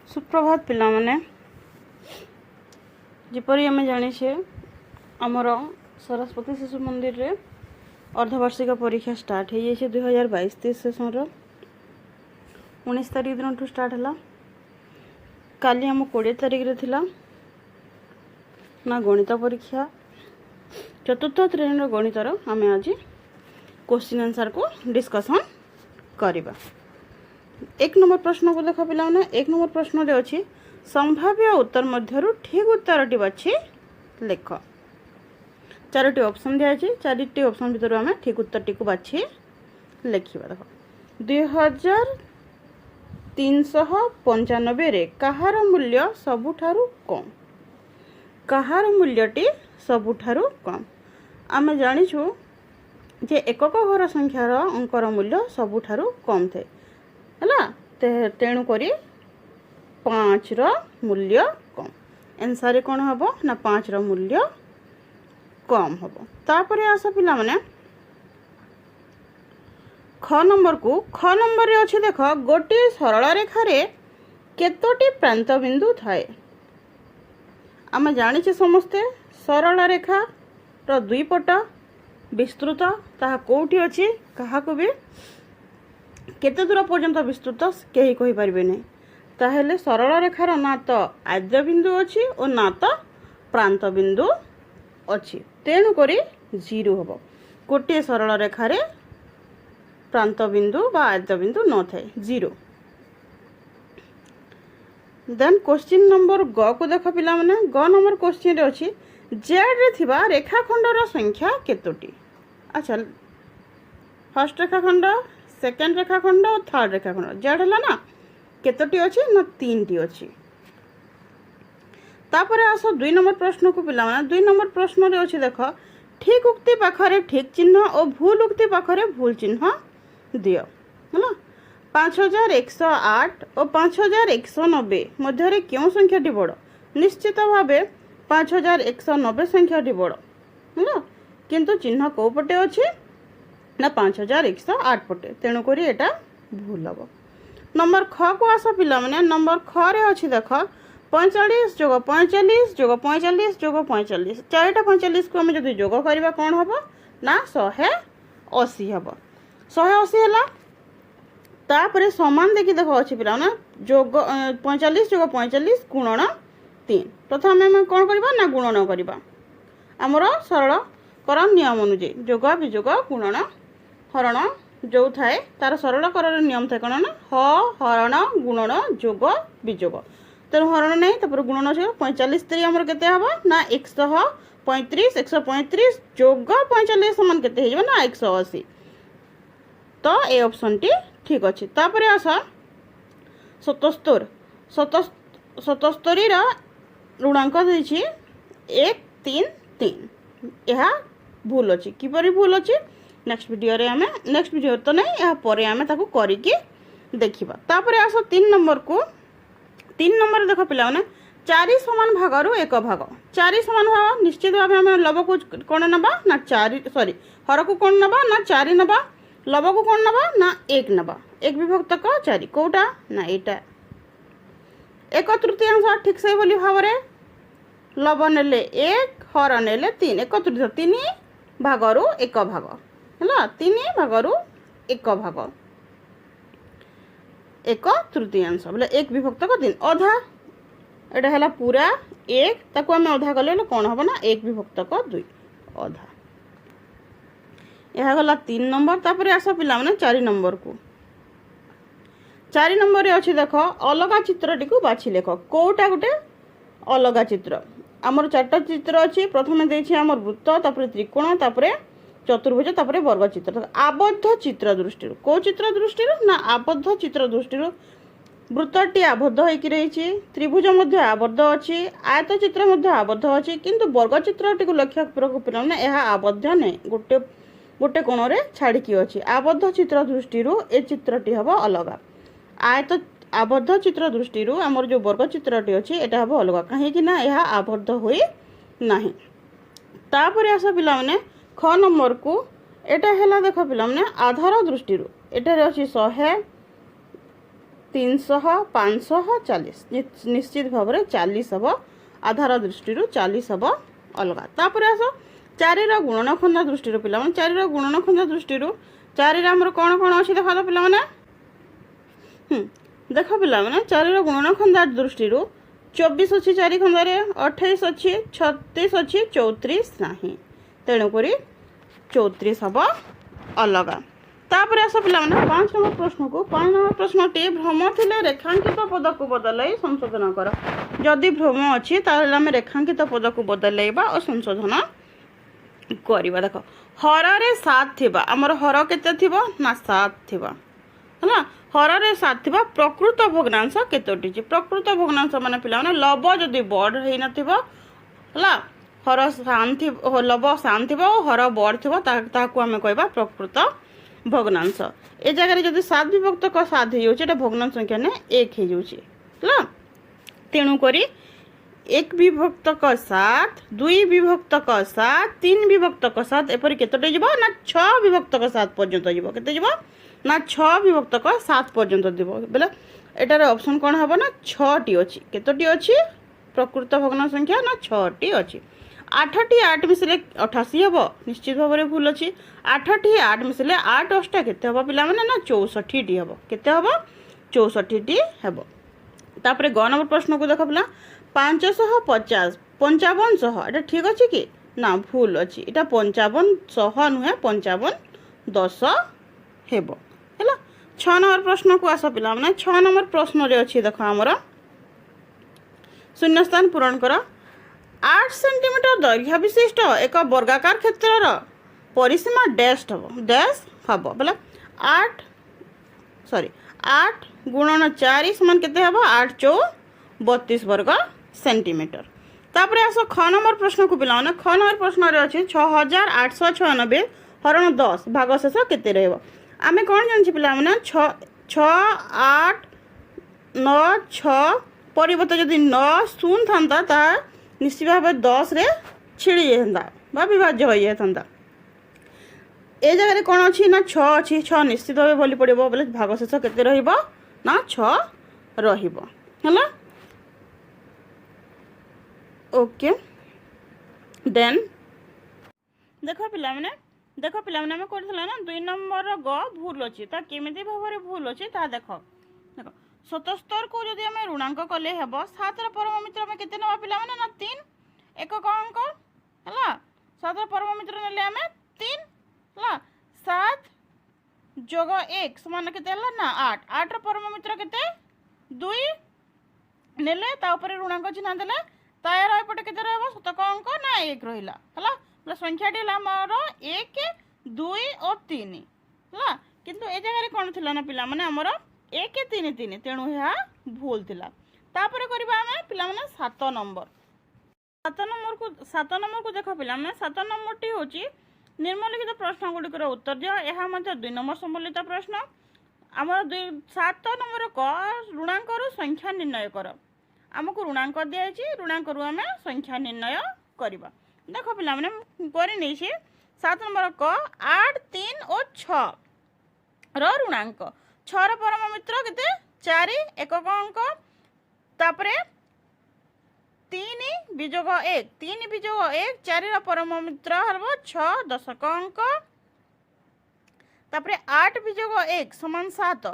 सुप्रभात पिला माने जपरी आम जाने आमर सरस्वती शिशु मंदिर रे अर्धवार्षिक परीक्षा स्टार्ट हो जाए 2022-23 सेसन 19 तारीख दिन स्टार्ट है। काली आम 20 तारीख रे थिला ना गणित परीक्षा चतुर्थ श्रेणी गणितर आम आज क्वेश्चन आंसर को डिस्कसन करवा। एक नंबर प्रश्न को देख पिला एक नंबर प्रश्न रे अछि संभाव्य उत्तर मध्यरु ठीक उत्तर टी बाछि लेख। चारोटी ऑप्शन दिया अछि, चारोटी ऑप्शन भीतर आम ठीक उत्तर टी को बाछि लेखिबा। देख 2395 रे कहार मूल्य सबुठारु कम, कहार मूल्यटी सबुठारु कम। आम जानिछु जे एकक घर संख्यार अंकर मूल्य सबुठारु कम थे है, तेणु करी 5 रो मूल्य कम। आंसर कौन हम ना 5 रो मूल्य कम हम। तापर आस पिला माने ख नंबर को, ख नंबर रे अछि देख गोटे सरल रेखा रे केतोटी प्रांत बिंदु थाए। आम जानिछे समस्ते सरल रेखा रो दुई पट विस्तृत ताहा कोठी अछि कहा को भी केते दूर पर्यंत विस्तृत कहीं कहि परिबे नै। ताहेले सरल रेखार ना तो आद्य बिंदु अछि और ना तो प्रांत बिंदु अछि, तेणु करी 0 हबो। गोटे सरल रेखा रे प्रांत बिंदु बा आद्य बिंदु न थाए 0। देन क्वेश्चन नंबर ग को देख पिला माने ग नंबर क्वेश्चन रे अछि जेड रे थिबा रेखाखंडर संख्या केतोटी। अच्छा, फर्स्ट रेखाखंड, सेकेंड रेखाखंड और थर्ड रेखाखंड जेड है ना केतोटी अच्छी ना 3टी अच्छी। तापर आस 2 नंबर प्रश्न को पिला माने 2 नंबर प्रश्न रे अछि देख ठीक उक्ति पाखरे ठीक चिन्ह और भूल उक्ति पाखरे भूल चिन्ह दियो है। 5108 और 5190 मध्य रे क्यों संख्याटी बड़? निश्चित भावे 5190 संख्याटी बड़ है, किंतु चिन्ह को पटे अछि ना 5108 पटे, तेणु करी एटा भूल हम। नंबर ख को आस पिला माने नंबर ख रे अछि देख 45 जोग 45 जोग 45 जोग 45 चारिटा 45 को हम जदि जोग करबा कोन हबो ना 180 हबो। 180 हला तापरे समान देखि देख अछि पिला ना जोग 45 जोग 45 गुणन 3। प्रथम हम कोन करबा ना गुणन करबा। हमर सरल करम नियम अनुसार जोग विजोग गुणन हरण जो थाए तार सरल कर नियम थाए कौन ना हरण गुणन जोग विजोग। तेणु हरण नहीं तापर गुणन से 45 3 हमर केते हबो ना 135 135 जोग 45 समान केते हे ना 180। तो ए ऑप्शन टी ठीक अछि। तापर आसा 77 77 रा ऋणांक देछि 1 3 3 यह भूल अछि। किपरि भूल अछि नेक्स्ट वीडियो रे हमें नेक्स्ट वीडियो तो नहीं या परे हमें ताको करिकी देखिबा। तापर आस 3 नंबर को, 3 नंबर देखो पिला माने 4 समान भागरु एक भाग। 4 समान भाग निश्चित भाव हमें लब को कोन नबा ना 4 सॉरी हर को कोन नबा ना 4 नबा, लब को कोन नबा ना 1 नबा। 1 विभक्त को 4 कोटा ना एटा 1 तृतीयांश ठीक से बोली भाव रे लब नेले 1 हर नेले 3 1 तृतीय 3 भागरु एक भाग है 3 भागरु एक भाग 1 तृतीयांश बोले 1 विभक्त को 3 अधा एटा है पूरा 1 ताको हम अधा गले कौन हम ना 1 विभक्त को 2 अधा। यह गला 3 नंबर। तापर आस पिला माने 4 नंबर को, 4 नंबर रे अछि देख अलगा चित्रटी को बाछि लेख। कोटा गुटे अलगा चित्र आमर 4टा चित्र अछि। प्रथमे देछि आमर वृत्त, तापर त्रिकोण, तापर चतुर्भुज, तापर वर्ग चित्र। आबद्ध चित्र दृष्टि को चित्र दृष्टि ना आबद्ध चित्र दृष्टि वृत्तटी आबद्ध होइकी रहिछि, त्रिभुज मध्य आबद्ध अछि, आयत चित्र मध्य आबद्ध अछि, किंतु वर्ग चित्रटी को लक्ष्य करको पिला ना एहा आबद्ध नै गोटे गोटे कोण रे छाड़ी की अछि। आबद्ध चित्र दृष्टि ए चित्रटी हबो अलगा। आयत आबद्ध चित्र दृष्टि आमर जो वर्ग चित्रटी अछि एटा हबो अलगा काहे कि ना एहा आबद्ध होई नाही। तापर आस पिला माने ख नंबर को एटा हैला देख पिला माने आधार दृष्टि एटा रे अछि 100 300 540 निश्चित भाव में 40 हम आधार दृष्टि 40 हम अलग। तापर आस 4 गुणनखंड दृष्टि पिला 4 गुणनखंड दृष्टि 4 आमर कौन कौन अच्छी देखा पे देख पे 4 गुणनखंड दृष्टि 24 अच्छी 4 खंड 28 अच्छी 36 अच्छी 34 ना तेणुक 34 हम अलग। तापर आस पे 5 नंबर प्रश्न को 5 नंबर प्रश्न टी भ्रम थे रेखांकित पद को बदल संशोधन कर। जदि भ्रम अच्छी आम रेखांकित पद को बदलैबा और संशोधन करवा। देख हर 7 थिबा आमर हर केते थिबो ना 7 थिबा है हर 7 थिबा प्रकृत भग्नांश केतोटी प्रकृत भग्नांश माने पिला माने लब जदि बड़ हेई नथिबो हला हर सान थिबो लब सान थिबो हर बड़ थिबो ताकू आमे कहबा प्रकृत भग्नांश। ए जगह जदि 7 विभक्त क 7 हे जाउछि एटा भग्नांश संख्या ने 1 हे जाउछि हला तेणु करी 1 विभक्त क 7 2 विभक्त क 7 3 विभक्त क 7 एपरि केतटे जिवो ना 6 विभक्त क 7 पर्यंत जिवो केते जिवो ना 6 विभक्त क 7 पर्यंत दिवो बेले एटार ऑप्शन कोन हबो ना 6 टी अछि केतोटी अछि प्रकृत भग्नांश संख्या ना 6 टी अछि। 8 टी 8 मिसले 88 हबो निश्चित भाव में भूल अछि 8 टी 8 मिसले 8 अष्टा केते हबो पिला माने ना 64 टी हबो केते हबो 64 टी हबो। तापरे ग नंबर प्रश्न को देख पिला 550 5500 एटा ठीक अछि कि ना भूल अछि एटा 5500 नुहे 5510 हेबो हैला। 6 नंबर प्रश्न को आस पिला माने 6 नंबर प्रश्न रे अछि देखो हमर शून्य स्थान पूरण कर। 8 सेंटीमीटर दैर्घ्य विशिष्ट एक वर्गाकार क्षेत्रर परिसीमा डैश हबो बोले 8 गुणन 4 समान केते हबो 8 चौ 32 वर्ग सेंटीमीटर। तापर आस ख नंबर प्रश्न को पिलाने ख नंबर प्रश्न रे अछि 6896 हरण 10 भाग शेष केते रहबो। आमे कोन जानछि पिला माने 6 8 9 6 परिवर्तन जदि 9 शून्य थांता ता निश्चित भाव 10 रे छिड़ी जेंदा बा विभाज्य होई जेंदा। ए जगह कौन अच्छी ना 6 अच्छी 6 निश्चित भाव बोली पड़ो बोले भाग शेष केते रहिबो ना 6 रहिबो हैला। ओके देन देखो पिला माने हम करथला ना 2 नंबर ग भूल अछि ता केमिति भाव रे भूल अछि ता देखो 77 को जदि हम ऋणांक कले हेबो 7 र परम मित्र में केते नबा पिला माने ना 3 एक अंक हैला 7 र परम मित्र नेले हम 3 हैला 7 जोग 1 समान केते हला ना 8 8 र परम मित्र केते 2 नेले ता ऊपर ऋणांक चिन्ह देले तायर एपटे केते रहबो शतक अंक ना 1 रहिला हैला प्लस संख्या डी हमर 1 2 और 3 हैला किंतु ए जगह रे कोन थिला ना पिला माने हमर 1 3 3 तेणु यह भूल थिला। तापर करबा हमें पिला माने 7 नंबर को देखो पिला माने 7 नंबर टी होची निम्नलिखित प्रश्न गुड़िकर उत्तर दियो। यह मध्य 2 नंबर सम्बलित प्रश्न आमर 7 नंबर क ऋणांक संख्या निर्णय कर। आमको ऋणांक दिया ऋणांक आम संख्या निर्णय करवा। देख पिला माने करी 7 नंबर क 8 3 और 6 ऋणांक 6 परम मित्र केते 4 एकक अंक तापरे 3 विजोग 1 3 विजोग 1 4 परम मित्र हरबो 6 दशक अंक तापरे 8 विजोग 1 समान 7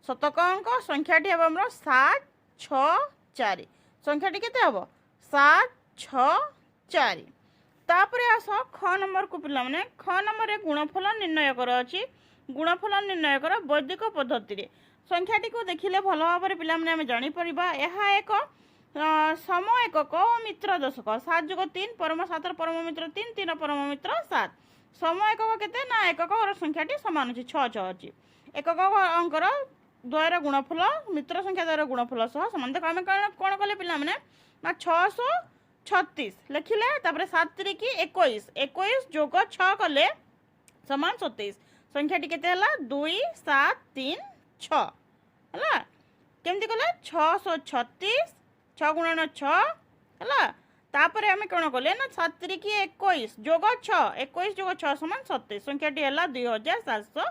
शतक अंक संख्याटी हम हमरो 7 6 4 संख्याटी केते हबो 7 6 4। तापरे आस ख नंबर को पिला माने ख नंबर रे गुणफल निर्णय कर अछि। गुणफल निर्णय कर वैदिक पद्धति रे संख्याटी को देखिले भल भाव रे पिला माने हम जानि परिबा एहा एक सम एकक मित्र दशक 7 + 3 परम 7 परम मित्र 3 3 परम मित्र 7 सम एकक केते ना एकक संख्याटी समान अछि 6 6 अछि एकक अंकर द्वयर गुणफल मित्र संख्या द्वयर गुणफल सह समान। देख आम कौन कले पिला माने ना 636 लिखिले तापर 7 3 की 21 21 जोग 6 कले समान 27 संख्याटी केते हला 2 7 3 6 हला केमती कले 636 6 गुणन 6 हला तापर आम कौन कले ना 7 3 की 21 जोग 6 21 जोग 6 समान 27 संख्याटी हला 2736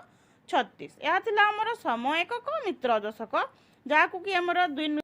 36 यह थिला हमर समय एकक मित्र दशक जहाँ कि आमर 2